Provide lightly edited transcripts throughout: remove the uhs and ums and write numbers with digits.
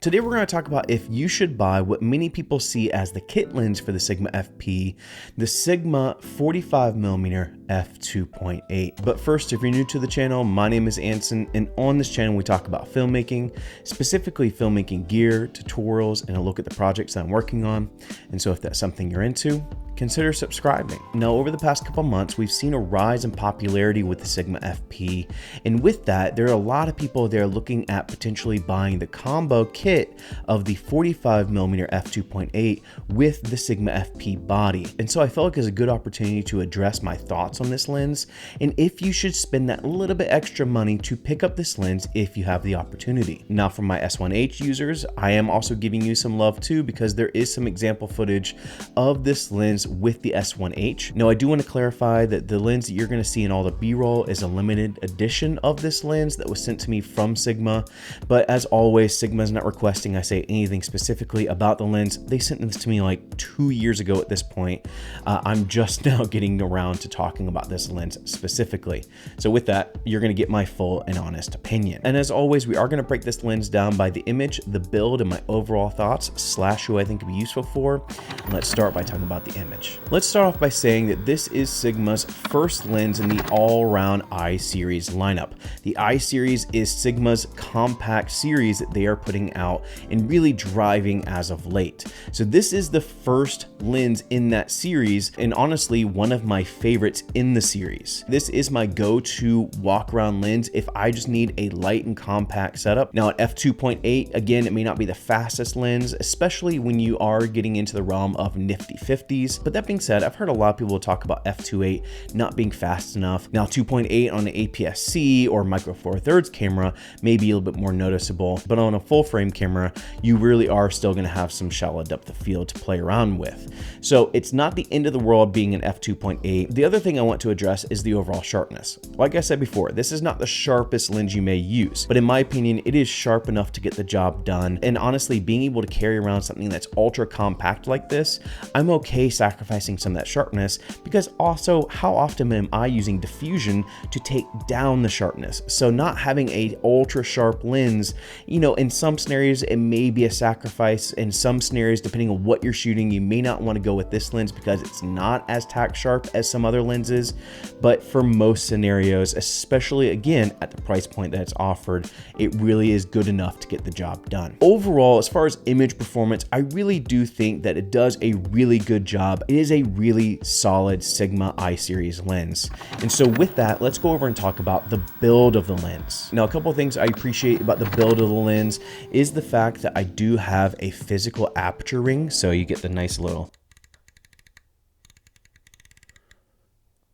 Today we're going to talk about if you should buy what many people see as the kit lens for the Sigma FP, the Sigma 45mm f2.8. But first, if you're new to the channel, my name is Anson, and on this channel we talk about filmmaking, specifically filmmaking gear, tutorials, and a look at the projects that I'm working on. And so if that's something you're into, consider subscribing. Now, over the past couple months, we've seen a rise in popularity with the Sigma FP. And with that, there are a lot of people there looking at potentially buying the combo kit of the 45mm f2.8 with the Sigma FP body. And so I felt like it was a good opportunity to address my thoughts on this lens, and if you should spend that little bit extra money to pick up this lens if you have the opportunity. Now, for my S1H users, I am also giving you some love too, because there is some example footage of this lens with the S1H. Now, I do want to clarify that the lens that you're going to see in all the B-roll is a limited edition of this lens that was sent to me from Sigma. But as always, Sigma is not requesting I say anything specifically about the lens. They sent this to me like 2 years ago at this point. I'm just now getting around to talking about this lens specifically. So with that, you're going to get my full and honest opinion. And as always, we are going to break this lens down by the image, the build, and my overall thoughts / who I think would be useful for. And let's start by talking about the image. Let's start off by saying that this is Sigma's first lens in the all-around I series lineup. The I series is Sigma's compact series that they are putting out and really driving as of late. So this is the first lens in that series, and honestly, one of my favorites in the series. This is my go-to walk-around lens if I just need a light and compact setup. Now at f2.8, again, it may not be the fastest lens, especially when you are getting into the realm of nifty 50s. But that being said, I've heard a lot of people talk about f2.8 not being fast enough. Now 2.8 on an APS-C or micro four thirds camera may be a little bit more noticeable, but on a full frame camera, you really are still going to have some shallow depth of field to play around with. So it's not the end of the world being an f2.8. The other thing I want to address is the overall sharpness. Like I said before, this is not the sharpest lens you may use, but in my opinion, it is sharp enough to get the job done. And honestly, being able to carry around something that's ultra compact like this, I'm okay sacrificing some of that sharpness, because also how often am I using diffusion to take down the sharpness? So not having a ultra sharp lens, you know, in some scenarios, it may be a sacrifice. In some scenarios, depending on what you're shooting, you may not want to go with this lens because it's not as tack sharp as some other lenses. But for most scenarios, especially again at the price point that it's offered, it really is good enough to get the job done. Overall, as far as image performance, I really do think that it does a really good job. It is a really solid Sigma I series lens. And so with that, let's go over and talk about the build of the lens. Now, a couple of things I appreciate about the build of the lens is the fact that I do have a physical aperture ring. So you get the nice little,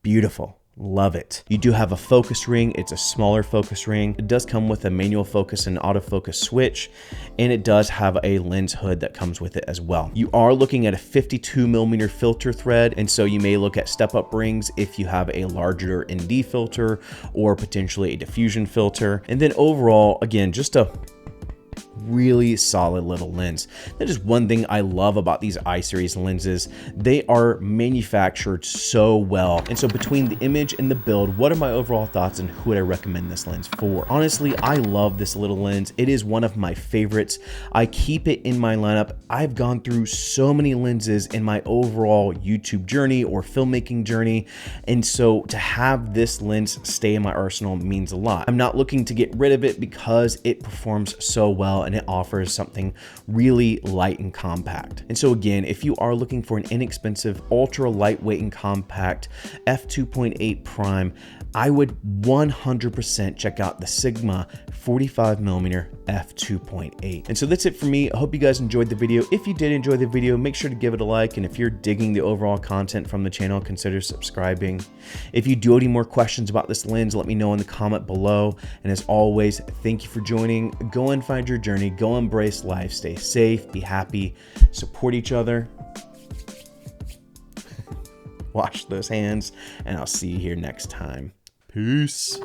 beautiful. Love it. You do have a focus ring. It's a smaller focus ring. It does come with a manual focus and autofocus switch, and it does have a lens hood that comes with it as well. You are looking at a 52mm filter thread, and so you may look at step-up rings if you have a larger ND filter or potentially a diffusion filter. And then overall, again, just a really solid little lens. That is one thing I love about these I series lenses. They are manufactured so well. And so between the image and the build, what are my overall thoughts and who would I recommend this lens for? Honestly, I love this little lens. It is one of my favorites. I keep it in my lineup. I've gone through so many lenses in my overall YouTube journey or filmmaking journey. And so to have this lens stay in my arsenal means a lot. I'm not looking to get rid of it because it performs so well and it offers something really light and compact. And so again, if you are looking for an inexpensive, ultra lightweight and compact f2.8 prime, I would 100% check out the Sigma 45mm f2.8. And so that's it for me. I hope you guys enjoyed the video. If you did enjoy the video, make sure to give it a like. And if you're digging the overall content from the channel, consider subscribing. If you do have any more questions about this lens, let me know in the comment below. And as always, thank you for joining. Go and find your journey. Go embrace life. Stay safe, be happy, support each other. Wash those hands, and I'll see you here next time. Peace.